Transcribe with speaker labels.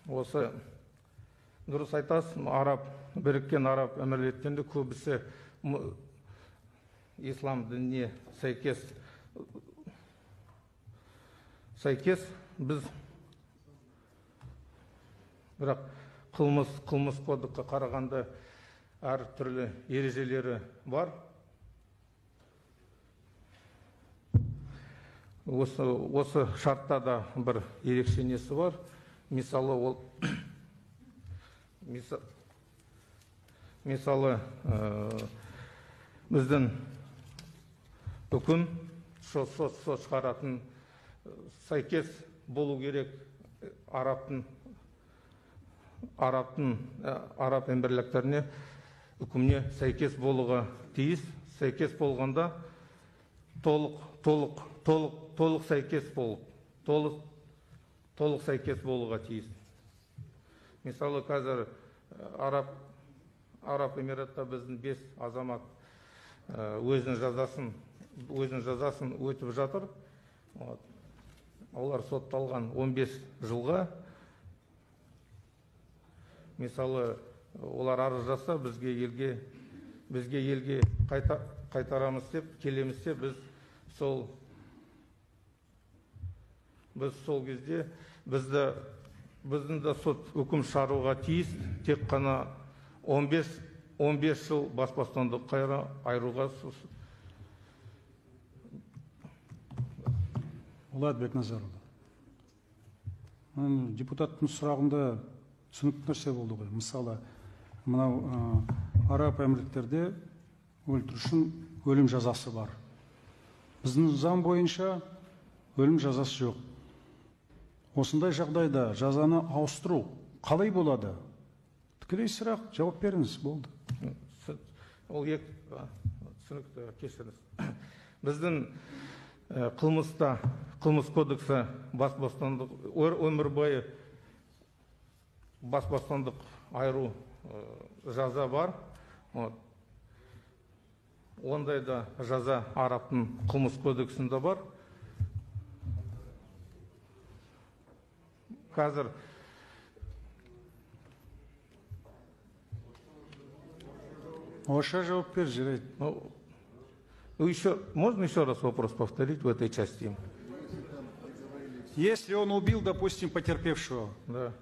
Speaker 1: Осы дұрыс айтасыз, біріккен араб әмірліктерінде көбісі ислам дініне сәйкес біз бірақ қылмыс кодекске қарағанда әр түрлі ережелері бар. Осы шартта да бір ерекше несі бар. Мысалы, біздің үкім сот шығаратын сәйкес болу керек араб әмірліктеріне үкіміне сәйкес болуға тиіс. Сәйкес болғанда толық сәйкес болуға тиіс. Мысалы, қазір Араб Эмиратта біздің 5 азамат өзінің жазасын өтіп жатыр. Олар сотталған 15 жылға. Мысалы, олар арыз жаса, бізге елге қайтарамыз деп, келеміз деп, біз сол кезде біздің де сот үкім шығаруға тиіс, тек қана 15 жыл бас бостандыққа айыруға.
Speaker 2: Олат Бекназарұлы, депутаттың сұрағында түсінікті нәрсе болды ғой. Мысалы, мынау араб әмірліктерде өлтіру үшін өлім жазасы бар. Біздің заң бойынша өлім жазасы жоқ. Осындай жағдайда жазаны ауыстыру қалай болады? Тікелей сұрақ, жауап беріңіз, болды.
Speaker 1: Ол түсінікті, кешіріңіз. Біздің қылмыс кодексі бас бостандық, өмір бойы бас бостандық айыру жаза бар. Ондай да жаза арабтың қылмыс кодексінде бар. Қазір
Speaker 2: Оша жауап бер, жарайды.
Speaker 1: Можно еще раз вопрос повторить в этой части?
Speaker 2: Если он убил, допустим, потерпевшего,
Speaker 1: да.